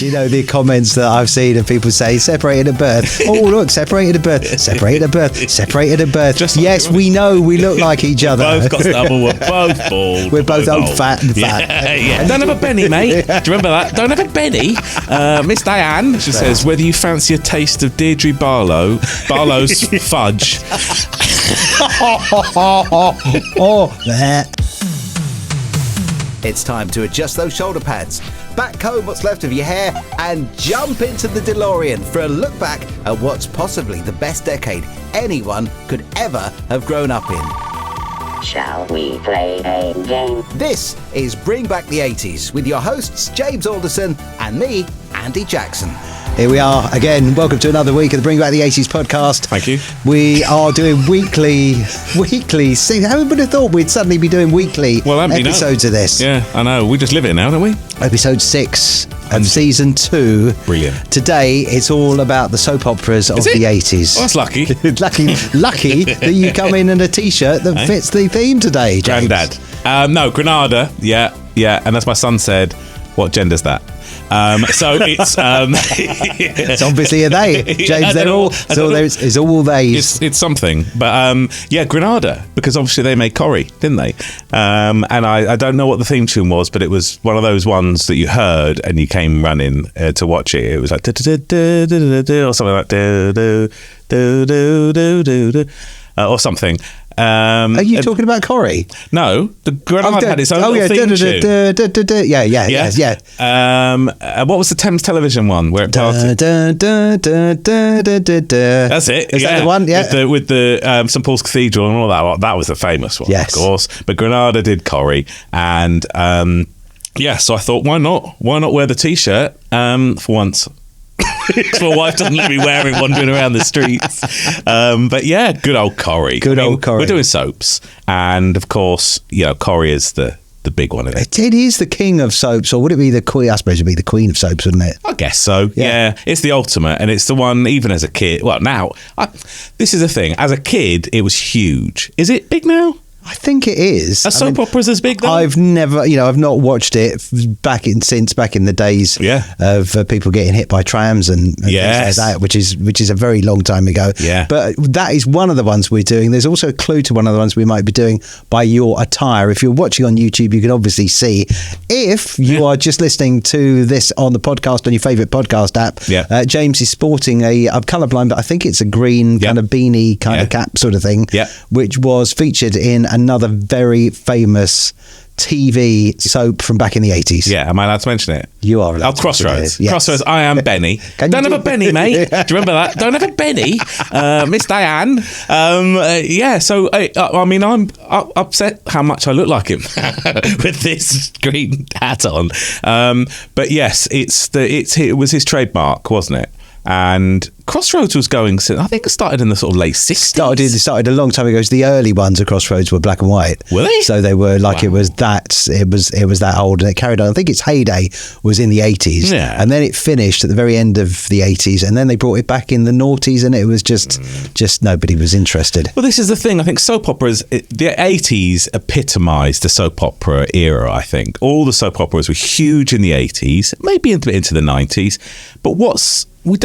Do you know the comments that I've seen of people say, separated at birth? Oh, look, separated at birth, separated at birth, separated at birth. Yes, we know we look like each other. Both got stubble, we're both bald. We're both old, fat and fat. Yeah. Don't have a Benny, mate. Do you remember that? Don't have a Benny. Miss Diane, she says, whether you fancy a taste of Deirdre Barlow's fudge. It's time to adjust those shoulder pads, back comb what's left of your hair, and jump into the DeLorean for a look back at what's possibly the best decade anyone could ever have grown up in. Shall we play a game? This is Bring Back the 80s with your hosts James Alderson and me, Andy Jackson. Here we are again. Welcome to another week of the Bring Back the 80s podcast. Thank you. We are doing weekly. See, who would have thought we'd suddenly be doing weekly episodes of this? Yeah, I know. We just live it now, don't we? Episode 6 of season 2. Brilliant. Today, it's all about the soap operas of the 80s. Oh, that's lucky. lucky that you come in a t-shirt that fits the theme today, James. Granddad. No, Granada. Yeah. And as my son said, what gender's that? So it's it's obviously a they, James. They're all so it's all theys. It's something, but Granada, because obviously they made Corrie, didn't they? And I don't know what the theme tune was, but it was one of those ones that you heard and you came running to watch it. It was like or something like or something. Are you talking about Corrie? No, the Granada had its own theme tune. Yeah. What was the Thames Television one where it parted? That's it. Is that the one? Yeah. With the St Paul's Cathedral and all that. That was a famous one, yes, of course. But Granada did Corrie, and so I thought, why not? Why not wear the T-shirt for once? My wife doesn't let me wearing wandering around the streets. But yeah, good old Corrie. Old Corrie. We're doing soaps, and of course, Corrie is the big one, isn't it? It is the king of soaps, or would it be the queen? I suppose it'd be the queen of soaps, wouldn't it? I guess so. Yeah. It's the ultimate, and it's the one. Even as a kid, well, now this is the thing. As a kid, it was huge. Is it big now? I think it is. Are soap operas as big though? I've never, I've not watched it since back in the days of people getting hit by trams and things like that, which is a very long time ago. Yeah. But that is one of the ones we're doing. There's also a clue to one of the ones we might be doing by your attire. If you're watching on YouTube, you can obviously see. If you are just listening to this on the podcast on your favourite podcast app, James is sporting I'm colourblind, but I think it's a green kind of beanie kind of cap sort of thing, which was featured in another very famous TV soap from back in the 80s. Yeah, am I allowed to mention it? You are allowed. Crossroads. Yes. Crossroads, I am Benny. Don't have a Benny, mate. Do you remember that? Don't have a Benny. Miss Diane. So, I'm upset how much I look like him with this green hat on. But yes, it was his trademark, wasn't it? And Crossroads was going since, I think it started in the sort of late 60s. It started a long time ago. The early ones of Crossroads were black and white. Were they? So they were like, it was that old, and it carried on. I think its heyday was in the 80s. Yeah. And then it finished at the very end of the 80s, and then they brought it back in the noughties, and it was just nobody was interested. Well, this is the thing. I think soap operas, the 80s epitomised the soap opera era, I think. All the soap operas were huge in the 80s, maybe into the 90s. But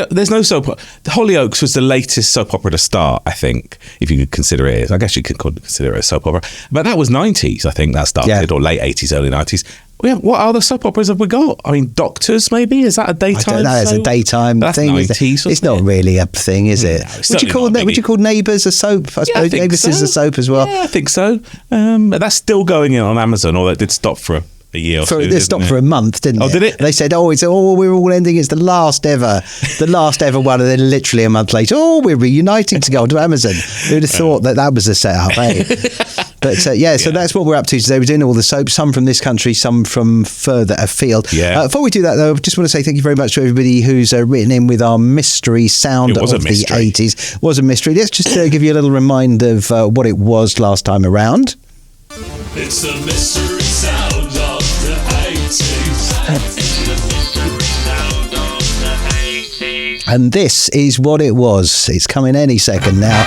there's no soap opera. The Hollyoaks was the latest soap opera to start, I think, if you could consider it. I guess you could consider it a soap opera. But that was 90s, I think, that started, or late 80s, early 90s. What other soap operas have we got? I mean, Doctors, maybe? Is that a daytime? I don't know. It's a daytime thing. 90s, it's not really a thing, is it? No, would you call Neighbours a soap? I suppose Neighbours is a soap as well. Yeah, I think so. But that's still going in on Amazon, although it did stop for a year or two. It stopped for a month, didn't it? Oh, did it? They said, we're all ending. It's the last ever one. And then literally a month later, we're reuniting to go onto Amazon. Who'd have thought that was a setup, eh? But so that's what we're up to today. We're doing all the soaps, some from this country, some from further afield. Yeah. Before we do that, though, I just want to say thank you very much to everybody who's written in with our mystery sound of the 80s. It was a mystery. Let's just give you a little reminder of what it was last time around. It's the mystery sound of the 80s. And this is what it was. It's coming any second now.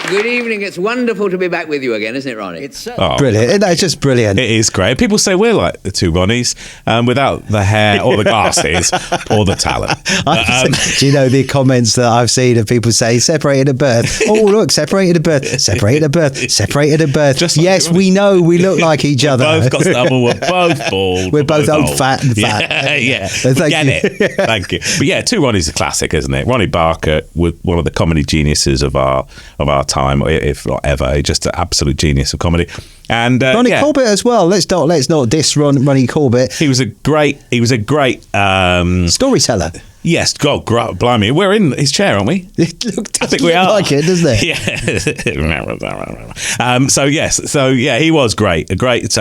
Good evening. It's wonderful to be back with you again, isn't it, Ronnie? It's Oh, Brilliant. It's just brilliant. it is great. People say we're like the two Ronnies without the hair or the glasses or the talent. Do you know the comments that I've seen of people say separated at birth? Oh, look, separated at birth, separated at birth, separated at birth. Just like yes, we know we look like each other. Both got stubble. We're both bald. We're both old, old. fat, and fat. Yeah. So thank Get you. it. Thank you. But yeah, Two Ronnies is a classic, isn't it? Ronnie Barker was one of the comedy geniuses of our time, if not ever. Just an absolute genius of comedy. And Ronnie Corbett as well. Let's not diss Ronnie Corbett. He was a great Storyteller. Yes, God, blimey, we're in his chair, aren't we? I think we are. Like it, doesn't it? Yeah. So he was great. A great. What's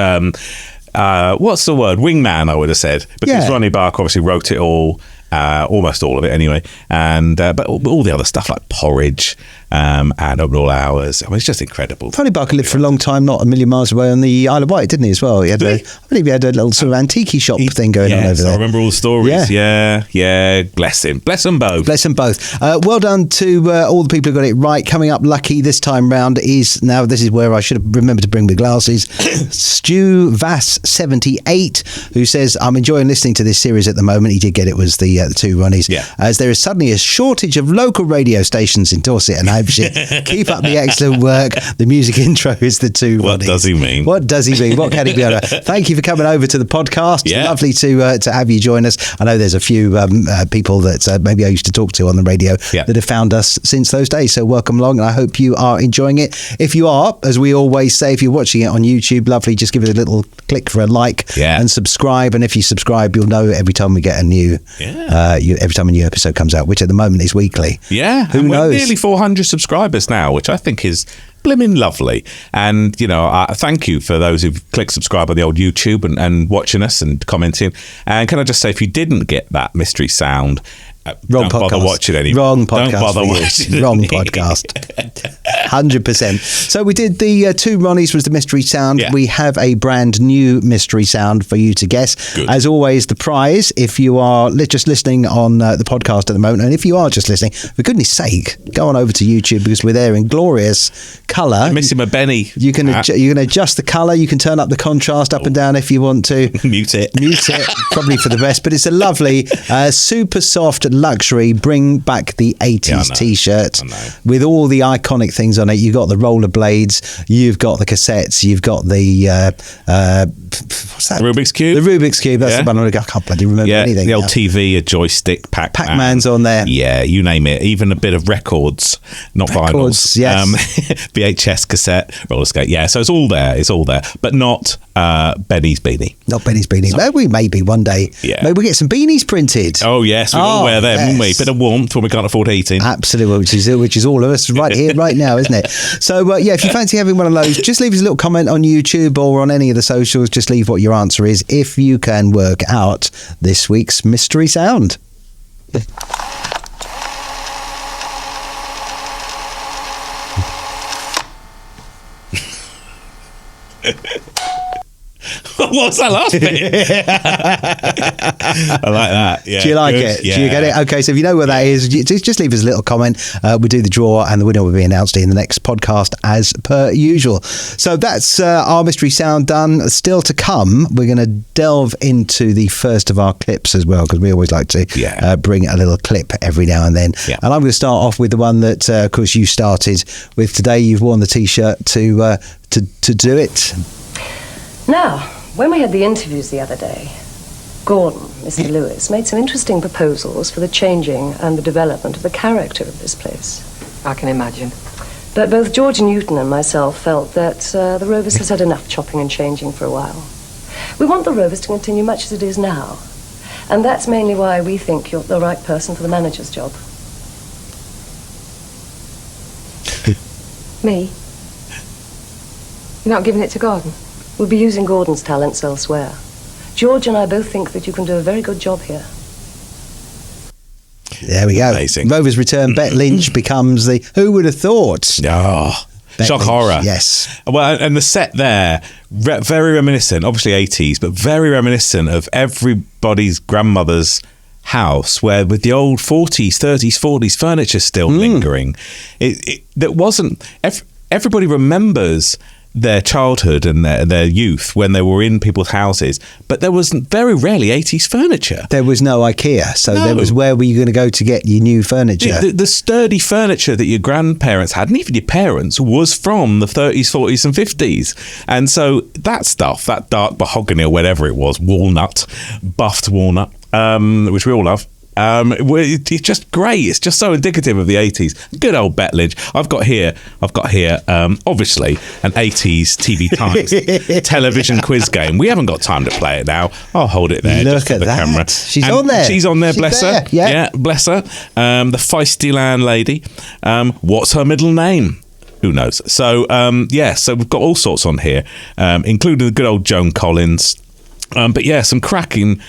the word? Wingman, I would have said, because Ronnie Barker obviously wrote it all. Almost all of it anyway, and but all the other stuff like Porridge and Open All Hours. I mean, it's just incredible. Ronnie Barker lived for a long time, not a million miles away on the Isle of Wight, didn't he? As well, I believe he had a little sort of antique shop thing going on over there. I remember all the stories. Yeah. Bless him. Bless them both. Bless them both. Well done to all the people who got it right. Coming up, lucky this time round is now. This is where I should have remembered to bring my glasses. Stu Vass 78, who says, "I'm enjoying listening to this series at the moment." He did get it. Was the Two Ronnies. Yeah. As there is suddenly a shortage of local radio stations in Dorset and Hampshire. Keep up the excellent work. The music intro is the Two Ronnies. What does he mean? What does he mean? What can he be on? Thank you for coming over to the podcast. Yeah. Lovely to have you join us. I know there's a few people that maybe I used to talk to on the radio that have found us since those days. So welcome along, and I hope you are enjoying it. If you are, as we always say, if you're watching it on YouTube, lovely, just give it a little click for a like and subscribe. And if you subscribe, you'll know every time we get a new every time a new episode comes out, which at the moment is weekly. Yeah, who and knows? We're nearly 400 subscribers now, which I think is blimmin' lovely. And thank you for those who've clicked subscribe on the old YouTube and watching us and commenting. And can I just say, if you didn't get that mystery sound, Wrong don't podcast. bother watching anymore. Wrong podcast. Don't bother for you. watching. Wrong podcast. 100%. So we did the Two Ronnies was the mystery sound. Yeah. We have a brand new mystery sound for you to guess. Good. As always, the prize, if you are just listening on the podcast at the moment, and if you are just listening, for goodness sake, go on over to YouTube, because we're there in glorious colour. I'm missing my Benny. You can adjust the colour. You can turn up the contrast up and down if you want to. Mute it. Probably for the best. But it's a lovely, super soft luxury bring back the 80s t-shirt with all the iconic things on it. You've got the rollerblades, you've got the cassettes, you've got the what's that? The Rubik's Cube. The Rubik's Cube. That's the one. I can't bloody remember anything. The old now. TV, a joystick, Pac-Man's on there. Yeah, you name it. Even a bit of records, not vinyls. Yes. VHS cassette, roller skate. Yeah, so it's all there. But not Benny's beanie. Not Benny's beanie. So, maybe one day. Yeah. Maybe we'll get some beanies printed. Oh yes, we'll all wear them, won't we? Bit of warmth when we can't afford heating. Absolutely, which is all of us right here, right now, isn't it? So if you fancy having one of those, just leave us a little comment on YouTube or on any of the socials. Just leave what your answer is if you can work out this week's mystery sound. What was that last bit? I like that. Yeah. Do you like it? Yeah. Do you get it? Okay, so if you know where that is, just leave us a little comment. We'll do the draw, and the winner will be announced in the next podcast as per usual. So that's our mystery sound done. Still to come, we're going to delve into the first of our clips as well, because we always like to bring a little clip every now and then. Yeah. And I'm going to start off with the one that, of course, you started with today. You've worn the T-shirt to do it. Now, when we had the interviews the other day, Gordon, Mr. Lewis, made some interesting proposals for the changing and the development of the character of this place. I can imagine. But both George Newton and myself felt that the Rovers has had enough chopping and changing for a while. We want the Rovers to continue much as it is now. And that's mainly why we think you're the right person for the manager's job. Me? You're not giving it to Gordon? We'll be using Gordon's talents elsewhere. George and I both think that you can do a very good job here. There we go. Amazing. Rovers return. Bet Lynch becomes the... Who would have thought? Oh, Bet shock Lynch, horror. yes. Well, and the set there, very reminiscent, obviously 80s, but very reminiscent of everybody's grandmother's house where with the old 40s, 30s, 40s furniture still lingering. That wasn't... Everybody remembers their childhood and their youth when they were in people's houses, but there was very rarely 80s furniture. There was no IKEA, so there was where were you going to go to get your new furniture? The sturdy furniture that your grandparents had, and even your parents, was from the 30s, 40s and 50s. And so that stuff, that dark mahogany or whatever it was, walnut, buffed walnut, which we all love, it's just great. It's just so indicative of the 80s. Good old Betledge. I've got here obviously an 80s TV Times television quiz game. We haven't got time to play it now. I'll hold it there. Look at the that. Camera. She's on there. She's on there, bless her. Yeah, bless her. The feisty landlady. What's her middle name? Who knows? So so we've got all sorts on here, including the good old Joan Collins. But yeah, some cracking.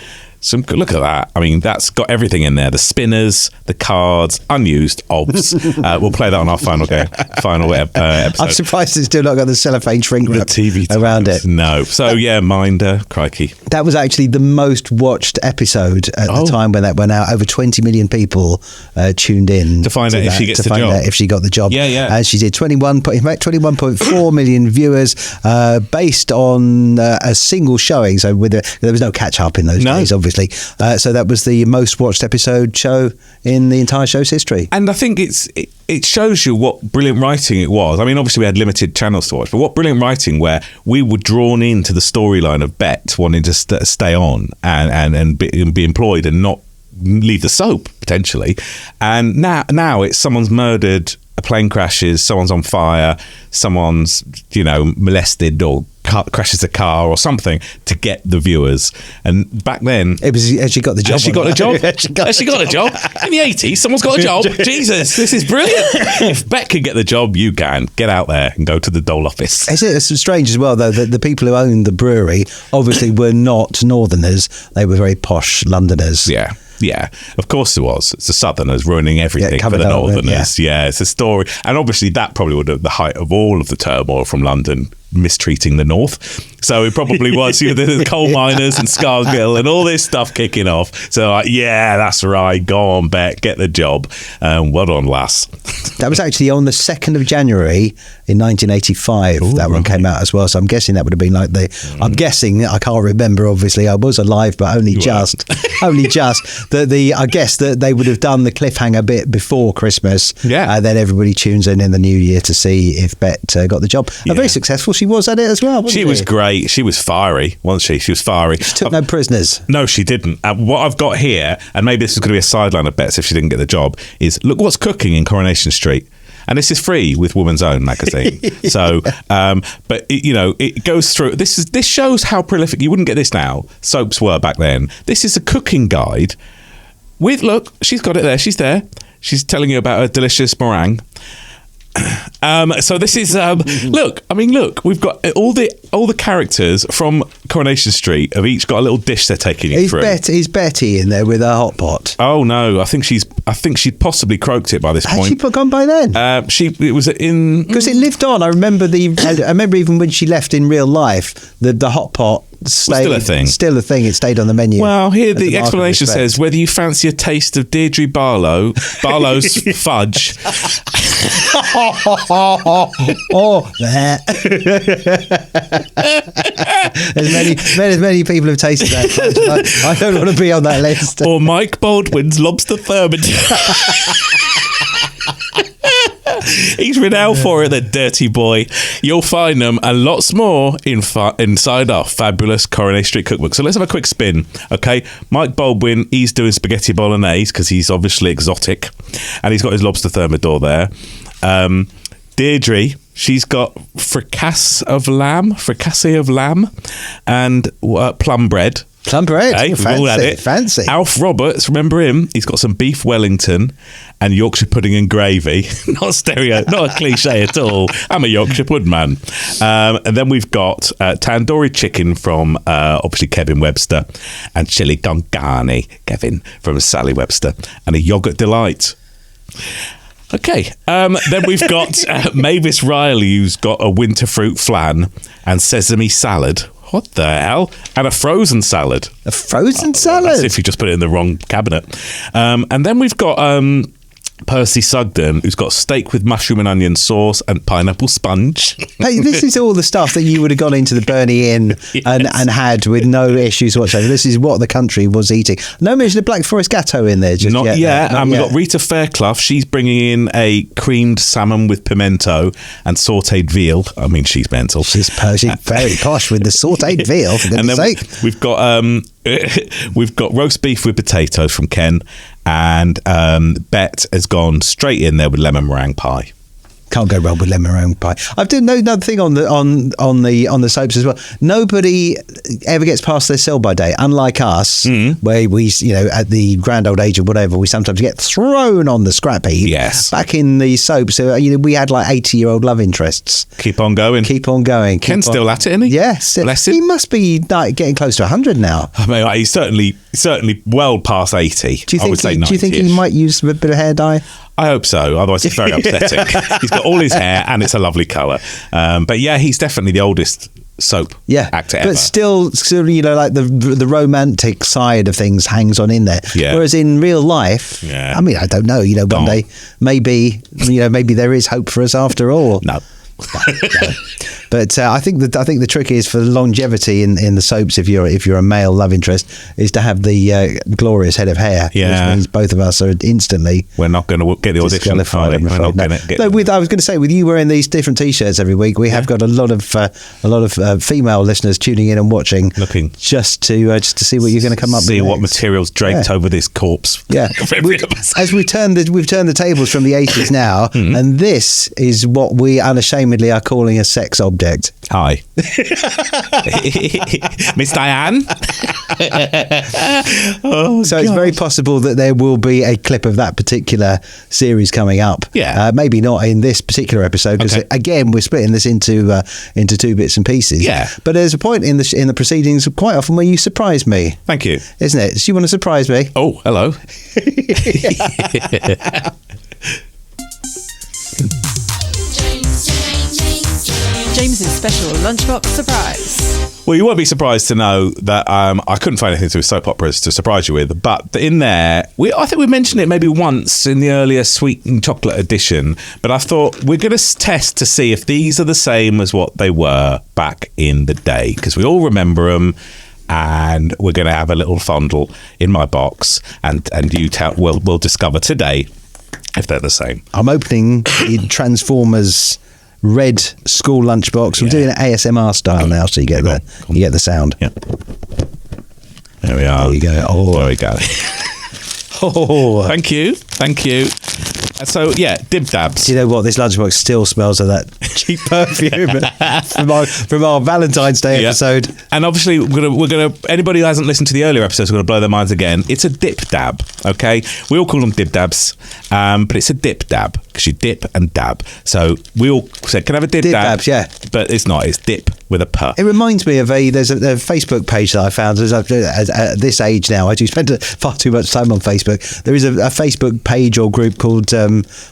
Look at that. I mean, that's got everything in there. The spinners, the cards, unused obs. We'll play that on our final episode. I'm surprised it's still not got the cellophane shrink wrap TV around it. No. So yeah, Minder, crikey. That was actually the most watched episode at the time when that went out. Over 20 million people tuned in to find out if she gets the job. Out if she got the job. Yeah. And she did 21.4 million viewers based on a single showing. So there was no catch up in those days, obviously. So that was the most watched show in the entire show's history. And I think it shows you what brilliant writing it was. I mean, obviously we had limited channels to watch, but what brilliant writing where we were drawn into the storyline of Bet wanting to stay on and be employed and not leave the soap, potentially. And now it's someone's murdered, a plane crashes, someone's on fire, someone's, molested or crashes a car or something to get the viewers. And back then it was, has she got the job? Has she got a job? Has she got a job? In the 80s, someone's got a job. Jesus, this is brilliant. If Bet can get the job, you can. Get out there and go to the Dole office. It's strange as well, though, that the people who owned the brewery obviously were not Northerners. They were very posh Londoners. Yeah, of course it was. It's the Southerners ruining everything for the Northerners. Yeah, it's a story. And obviously that probably would have the height of all of the turmoil from London mistreating the North. So it probably was the coal miners and Scargill and all this stuff kicking off. So that's right. Go on, Bet, get the job. Well done, lass. That was actually on the 2nd of January in 1985. That one came out as well. So I'm guessing that would have been like I'm guessing, I can't remember, obviously. I was alive, but only just. I guess that they would have done the cliffhanger bit before Christmas. Yeah. And then everybody tunes in the new year to see if Bet got the job. And very successful she was at it as well, wasn't she? She was great. She was fiery, wasn't she? She was fiery. She took no prisoners. No, she didn't. What I've got here, and maybe this is going to be a sideline of Bet's if she didn't get the job, is look what's cooking in Coronation Street. And this is free with Woman's Own magazine. So, but it goes through. This shows how prolific. You wouldn't get this now. Soaps were back then. This is a cooking guide. Look, she's got it there. She's there. She's telling you about a delicious meringue. So this is look. We've got all the characters from Coronation Street have each got a little dish they're taking you through. Is Betty in there with her hot pot? Oh no, I think she'd possibly croaked it by this point. Had she gone by then? It was in because it lived on. I remember even when she left in real life, the hot pot still a thing. It stayed on the menu. Well, here the explanation says whether you fancy a taste of Deirdre Barlow's fudge. As many people have tasted that. I don't want to be on that list. Or Mike Baldwin's lobster thermidor. He's renowned for it, the dirty boy. You'll find them and lots more inside our fabulous Coronation Street cookbook. So let's have a quick spin, okay? Mike Baldwin, he's doing spaghetti bolognese because he's obviously exotic, and he's got his lobster thermidor there. Deirdre, she's got fricassee of lamb, and plum bread. Plum bread, hey, we've all had it. Fancy. Alf Roberts, remember him? He's got some beef Wellington and Yorkshire pudding and gravy. Not a cliche at all. I'm a Yorkshire pudding man. And then we've got tandoori chicken from obviously Kevin Webster, and chili con carne, Kevin, from Sally Webster, and a yogurt delight. Okay. Then we've got Mavis Riley, who's got a winter fruit flan and sesame salad. What the hell? And a frozen salad. A frozen salad? That's if you just put it in the wrong cabinet. And then we've got Percy Sugden, who's got steak with mushroom and onion sauce and pineapple sponge. Hey, this is all the stuff that you would have gone into the Bernie Inn and had with no issues whatsoever. This is what the country was eating. No mention of Black Forest Gatto in there just Not yet. yet. Not And we've yet. got Rita Fairclough. She's bringing in a creamed salmon with pimento and sautéed veal. I mean, she's mental. She's very posh with the sautéed veal, for And goodness then sake. we've got roast beef with potatoes from Ken, and Bet has gone straight in there with lemon meringue pie. Can't go wrong with lemon meringue pie. I've done another thing on the soaps as well. Nobody ever gets past their sell by date, unlike us, where we, at the grand old age of whatever, we sometimes get thrown on the scrap heap. Yes. Back in the soaps, we had like 80-year-old love interests. Keep on going. Keep on going. Ken's still at it, isn't he? Yes. Bless him. He must be like getting close to 100 now. I mean, he's certainly well past 80. Do you I would think? say Do you think he 90-ish. might use a bit of hair dye? I hope so. Otherwise, it's very upsetting. He's got all his hair and it's a lovely colour. But yeah, he's definitely the oldest soap actor ever. But still, like the romantic side of things hangs on in there. Yeah. Whereas in real life, I mean, I don't know. One day maybe there is hope for us after all. No. But I think the trick is for longevity in the soaps. If you're a male love interest, is to have the glorious head of hair. Yeah. Which means both of us are instantly. We're not going to get the audition. disqualified, I'm We're afraid. not No. going to get. No, I was going to say, with you wearing these different T-shirts every week, we have got a lot of female listeners tuning in and watching, Looking. just to see what you're going to come up with. See what next. material's draped over this corpse. Yeah, as we've turned the tables from the 80s now, and this is what we unashamedly are calling a sex object. Hi, Miss Diane. So it's very possible that there will be a clip of that particular series coming up. Yeah. Maybe not in this particular episode because Okay. again we're splitting this into two bits and pieces. Yeah. But there's a point in the proceedings quite often where you surprise me, Thank you. isn't it? So you want to surprise me? Oh, hello. James's special lunchbox surprise. Well, you won't be surprised to know that I couldn't find anything to do with soap operas to surprise you with, but in there, I think we mentioned it maybe once in the earlier sweet and chocolate edition, but I thought we're going to test to see if these are the same as what they were back in the day, because we all remember them, and we're going to have a little fondle in my box, and we'll discover today if they're the same. I'm opening the Transformers red school lunchbox. I'm doing it ASMR style now, so you get the sound. Yeah. There we are. There you go. Oh. There we go. Oh. Thank you. So yeah, dib dabs. Do you know what? This lunchbox still smells of that cheap perfume from our Valentine's Day Yeah. episode. And obviously, we're gonna. Anybody who hasn't listened to the earlier episodes, we're gonna blow their minds again. It's a dip dab. Okay, we all call them dib dabs, but it's a dip dab because you dip and dab. So we all said, "Can I have a dib Dip dab?" dabs, yeah. But it's not. It's dip with a p. It reminds me of there's a Facebook page that I found at this age now. I do spend far too much time on Facebook. There is a Facebook page or group called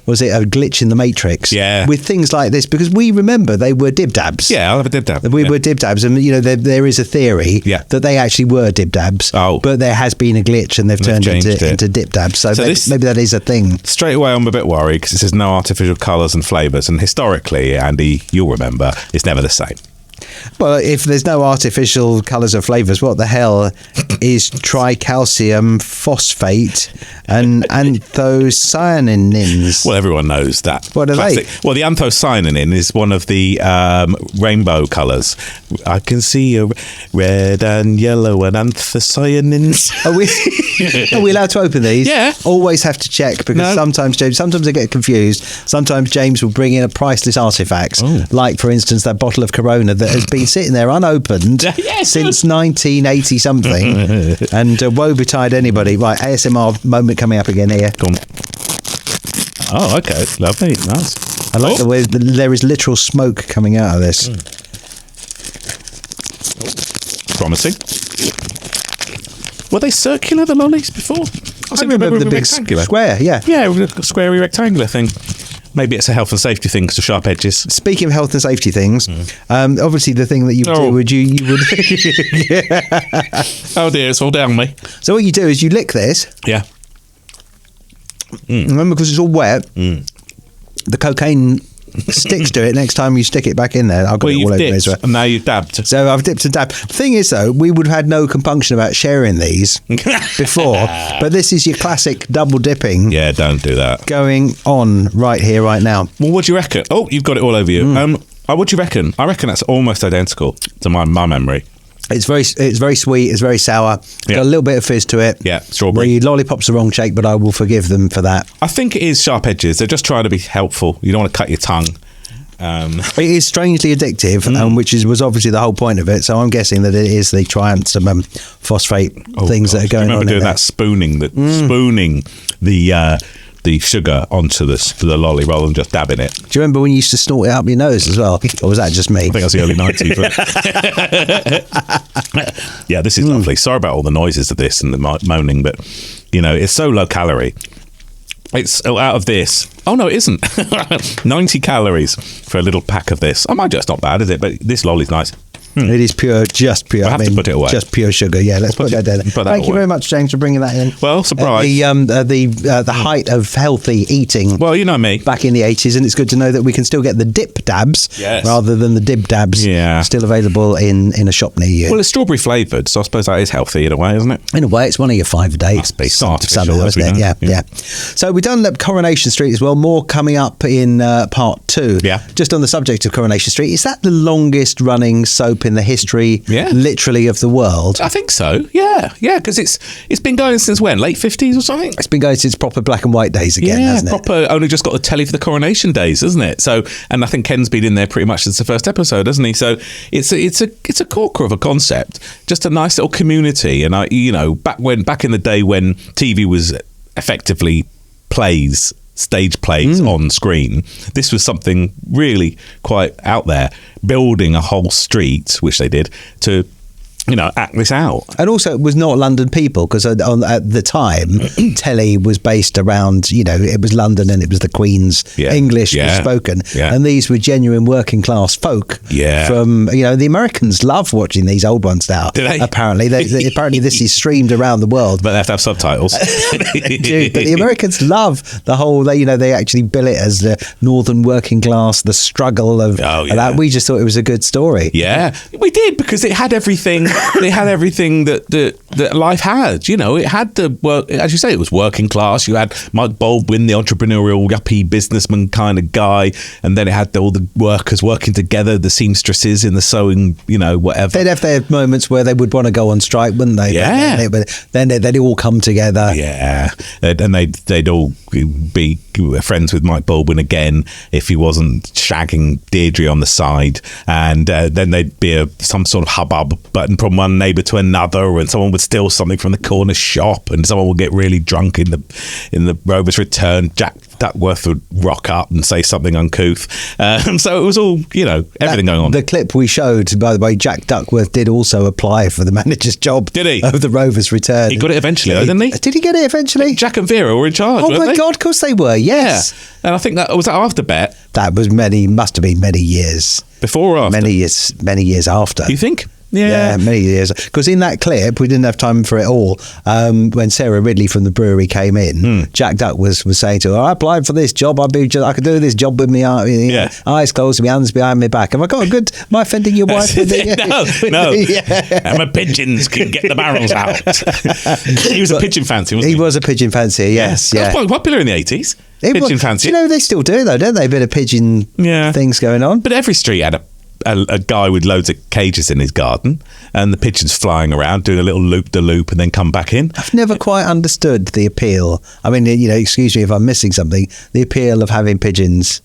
was it a glitch in the Matrix? Yeah. With things like this, because we remember they were dib dabs. Yeah, I'll have a dib dab. We were dib dabs, and there is a theory that they actually were dib dabs. Oh. But there has been a glitch, and they've turned changed it. into dip dabs. So this- maybe that is a thing. Straight away, I'm a bit worried because it says no artificial colours and flavours, and historically, Andy, you'll remember, it's never the same. Well, if there's no artificial colours or flavours, what the hell is tricalcium phosphate and anthocyanins? Well, everyone knows that. What are they? Well, the anthocyanin is one of the rainbow colours. I can see a red and yellow and anthocyanins. Are we allowed to open these? Yeah. Always have to check because No. sometimes I get confused. Sometimes James will bring in a priceless artefact, like for instance that bottle of Corona that has been sitting there unopened Yes. since 1980 something, and woe betide anybody. Right, ASMR moment coming up again here. Go on. Oh, okay. Lovely. Nice. I like the way there is literal smoke coming out of this. Promising. Were they circular, the lollies, before? I remember the big rectangular square, yeah. Yeah, a squarey rectangular thing. Maybe it's a health and safety thing because of sharp edges. Speaking of health and safety things, obviously the thing that you would do would you would. Oh dear, it's all down me. So what you do is you lick this. Yeah. Remember, because it's all wet, the cocaine sticks to it next time you stick it back in there. I've got it all over me as well. And now you've dabbed. So I've dipped and dabbed. The thing is, though, we would have had no compunction about sharing these before, but this is your classic double dipping. Yeah, don't do that. Going on right here, right now. Well, what do you reckon? Oh, you've got it all over you. What do you reckon? I reckon that's almost identical to my memory. It's very sweet. It's very sour. It's got a little bit of fizz to it. Yeah, strawberry. The lollipop's the wrong shape, but I will forgive them for that. I think it is sharp edges. They're just trying to be helpful. You don't want to cut your tongue. It is strangely addictive, which was obviously the whole point of it. So I'm guessing that it is the triantrum phosphate things that are going on. I remember doing that spooning the sugar onto the lolly rather than just dabbing it. Do you remember when you used to snort it up your nose as well? Or was that just me? I think that was the early 90s. But yeah, this is lovely. Sorry about all the noises of this and the moaning, but it's so low calorie. It's out of this. Oh no, it isn't. 90 calories for a little pack of this. I might just not bad, is it? But this lolly's nice. It is just pure. I have to put it away. Just pure sugar. Yeah, let's put that there. Thank you very much, James, for bringing that in. Well, surprise. The height of healthy eating. Well, you know me. Back in the 80s, and it's good to know that we can still get the dip dabs rather than the dib dabs. Yeah. Still available in a shop near you. Well, it's strawberry flavoured, so I suppose that is healthy in a way, isn't it? In a way, it's one of your 5 a day. Must be. Isn't it? Yeah. So we've done Coronation Street as well. More coming up in part 2. Yeah. Just on the subject of Coronation Street, is that the longest running soap in the history, literally, of the world? I think so. Yeah, because it's been going since when? Late 50s or something? It's been going since proper black and white days again, hasn't it? Proper. Only just got the telly for the coronation days, isn't it? So, and I think Ken's been in there pretty much since the first episode, hasn't he? So it's a corker of a concept, just a nice little community. And back in the day when TV was effectively stage plays on screen, this was something really quite out there, building a whole street, which they did, to act this out. And also, it was not London people, because at the time, telly was based around, it was London and it was the Queen's English was spoken. Yeah. And these were genuine working class folk. Yeah. From, the Americans love watching these old ones now. Do they? Apparently. Apparently this is streamed around the world. But they have to have subtitles. They do. But the Americans love the whole, they actually bill it as the northern working class, the struggle of that. We just thought it was a good story. Yeah, we did, because it had everything. It had everything that life had. It had the work, as you say, it was working class. You had Mike Baldwin, the entrepreneurial yuppie businessman kind of guy, and then it had all the workers working together, the seamstresses in the sewing, whatever. They'd have their moments where they would want to go on strike, wouldn't they? Yeah. But then they'd all come together. Yeah, and they'd all be friends with Mike Baldwin again if he wasn't shagging Deirdre on the side, and then there'd be some sort of hubbub, but from one neighbour to another, and someone would steal something from the corner shop, and someone would get really drunk in the Rover's Return. Jack Duckworth would rock up and say something uncouth. So it was all, everything going on. The clip we showed, by the way, Jack Duckworth did also apply for the manager's job. Did he? Of the Rover's Return. He got it eventually, didn't he? Did he get it eventually? Jack and Vera were in charge. Oh my God, of course they were. Yes. Yeah. And I think that was after Bet. That was must have been many years before or after. Many years after. You think? Yeah, many years. Because in that clip, we didn't have time for it all. When Sarah Ridley from the brewery came in, Jack Duck was saying to her, "I applied for this job. I could do this job with my eyes closed, my hands behind my back. Have I got a good? Am I offending your wife?" No. And my pigeons can get the barrels out. He was a pigeon fancier, wasn't he? He was a pigeon fancier. Yes, yeah. That was quite popular in the 80s. Pigeon fancier. They still do though, don't they? A bit of pigeon things going on. But every street had a guy with loads of cages in his garden, and the pigeons flying around doing a little loop-de-loop and then come back in. I've never quite understood the appeal. I mean, excuse me if I'm missing something, the appeal of having pigeons.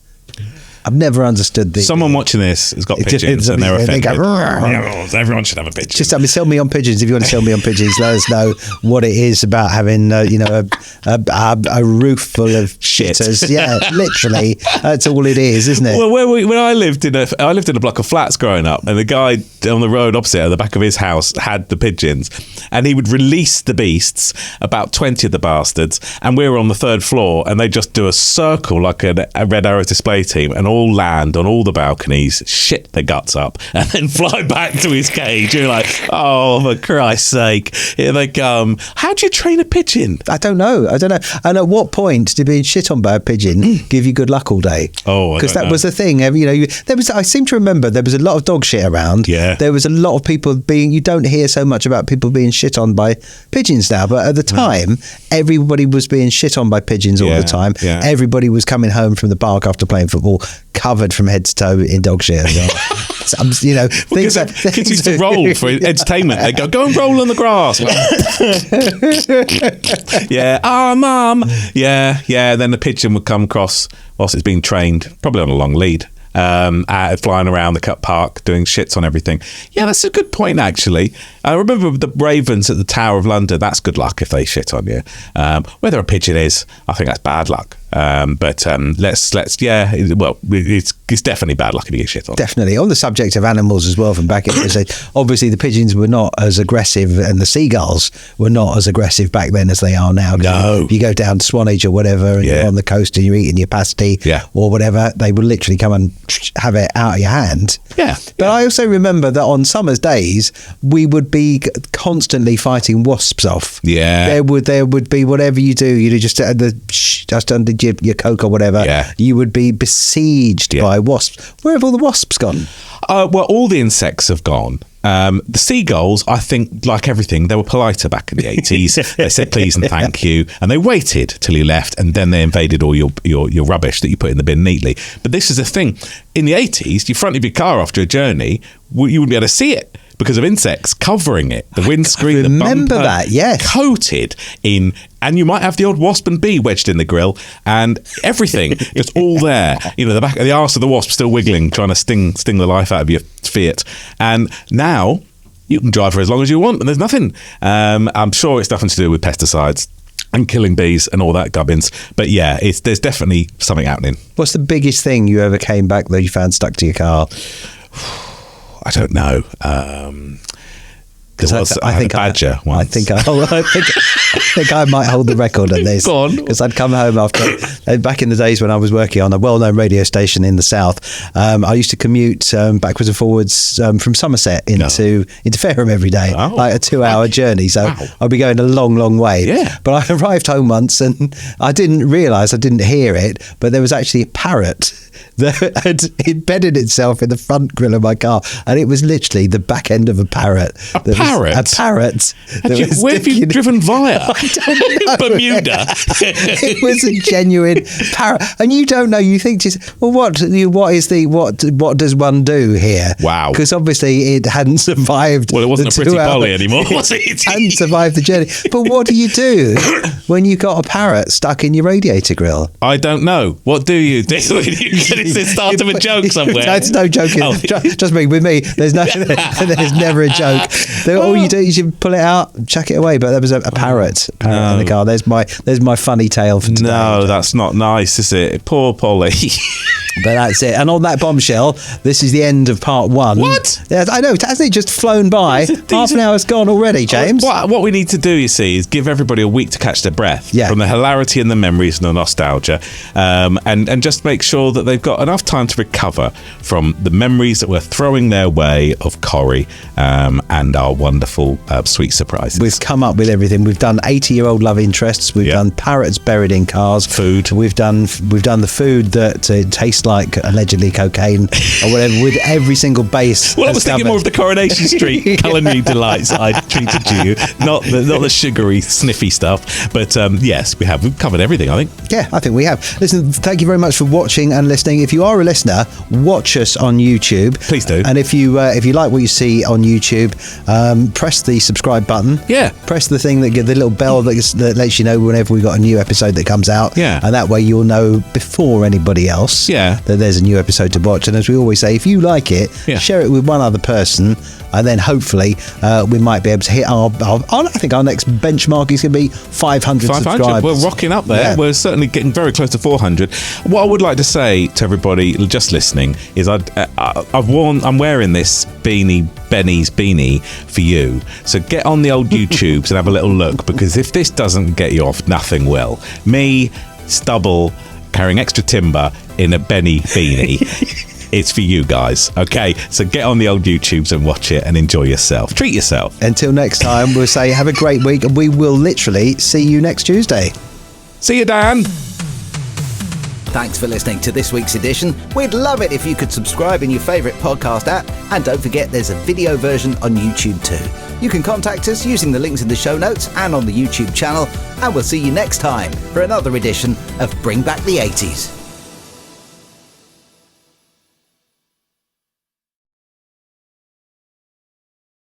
I've never understood the. Someone watching this has got pigeons and they're offended. They go, everyone should have a pigeon. just sell me on pigeons. If you want to sell me on pigeons, let us know what it is about having a roof full of shitters. Yeah, literally, that's all it is, isn't it? Well, when I lived in a block of flats growing up, and the guy on the road opposite at the back of his house had the pigeons, and he would release the beasts, about 20 of the bastards, and we were on the 3rd floor, and they just do a circle like a Red Arrow display team, and all land on all the balconies, shit their guts up, and then fly back to his cage. You're like, oh, for Christ's sake, here they come. How do you train a pigeon? I don't know. And at what point did being shit on by a pigeon give you good luck all day? Oh, because that was the thing. I seem to remember there was a lot of dog shit around. Yeah. There was a lot of people you don't hear so much about people being shit on by pigeons now, but at the time, everybody was being shit on by pigeons all the time. Yeah. Everybody was coming home from the park after playing football covered from head to toe in dog shit as well. Because kids used to roll for entertainment. They go and roll on the grass. Yeah, mum. Yeah. Then the pigeon would come across whilst it's being trained, probably on a long lead, flying around the cut park, doing shits on everything. Yeah, that's a good point, actually. I remember the ravens at the Tower of London. That's good luck if they shit on you. Whether a pigeon is, I think that's bad luck. It's definitely bad luck if you get shit on. Definitely. On the subject of animals as well, from back in the day, obviously the pigeons were not as aggressive, and the seagulls were not as aggressive back then as they are now. No. If you go down to Swanage or whatever, and you're on the coast and you're eating your pasty or whatever, they will literally come and have it out of your hand. Yeah. But I also remember that on summer's days, we would be constantly fighting wasps off. Yeah. There would be whatever you do, just under your coke or whatever, you would be besieged by wasps. Where have all the wasps gone? Well, all the insects have gone. The seagulls, I think, like everything, they were politer back in the 80s. They said please and thank you, and they waited till you left, and then they invaded all your rubbish that you put in the bin neatly. But this is the thing. In the 80s, you fronted your car after a journey, you wouldn't be able to see it because of insects covering it. The windscreen, the bumper, that, yes. coated in, and you might have the odd wasp and bee wedged in the grill, and everything just all there. The back of the arse of the wasp still wiggling, trying to sting the life out of your Fiat. And now you can drive for as long as you want, and there's nothing. I'm sure it's nothing to do with pesticides and killing bees and all that gubbins. But yeah, there's definitely something happening. What's the biggest thing you ever came back that you found stuck to your car? I don't know. Because I had a badger once. I think I might hold the record on this. Go on. Because I'd come home back in the days when I was working on a well-known radio station in the south. I used to commute backwards and forwards from Somerset into Fareham every day, like a 2-hour journey. So I'd be going a long, long way. Yeah. But I arrived home once and I didn't realise, I didn't hear it, but there was actually a parrot that had embedded itself in the front grille of my car, and it was literally the back end of a parrot. A parrot? Where have you driven via? I don't know. Bermuda. It was a genuine parrot, and you don't know. You think, well, what does one do here? Wow. Because obviously it hadn't survived. Well, it wasn't a pretty polly anymore, was it? It hadn't survived the journey. But what do you do when you got a parrot stuck in your radiator grill? I don't know. What do you do? It's the start of a joke somewhere. There's no joke. Trust me, with me, there's never a joke. All you do is you pull it out, chuck it away. But there was a parrot in the car. There's my funny tale for today. No, that's not nice, is it? Poor Polly. But that's it. And on that bombshell, this is the end of part 1. What? Yeah, I know. Hasn't it just flown by? Half an hour's gone already, James. What we need to do, you see, is give everybody a week to catch their breath from the hilarity and the memories and the nostalgia, and just make sure that they've got enough time to recover from the memories that we're throwing their way of Corrie and our wonderful sweet surprises. We've come up with everything. We've done 80-year-old love interests. We've done parrots buried in cars. Food. We've done the food that tastes like allegedly cocaine or whatever, with every single base. Well, I was thinking more of the Coronation Street culinary delights I treated you, not the sugary, sniffy stuff. But yes, we've covered everything, I think. Yeah, I think we have. Listen, thank you very much for watching and listening. If you are a listener, watch us on YouTube. Please do. And if you like what you see on YouTube, press the subscribe button. Yeah. Press the thing that the little bell bell that lets you know whenever we've got a new episode that comes out. Yeah. And that way you'll know before anybody else that there's a new episode to watch. And as we always say, if you like it, share it with one other person, and then hopefully we might be able to hit I think our next benchmark is going to be 500 subscribers. We're rocking up there. We're certainly getting very close to 400. What I would like to say to everybody just listening is I'm wearing this Benny's beanie for you. So get on the old YouTubes and have a little look, because if this doesn't get you off, nothing will. Me, stubble, carrying extra timber in a Benny beanie. It's for you guys. Okay, so get on the old YouTubes and watch it and enjoy yourself. Treat yourself. Until next time, we'll say have a great week, and we will literally see you next Tuesday. See you, Dan. Thanks for listening to this week's edition. We'd love it if you could subscribe in your favourite podcast app, and don't forget there's a video version on YouTube too. You can contact us using the links in the show notes and on the YouTube channel, and we'll see you next time for another edition of Bring Back the 80s.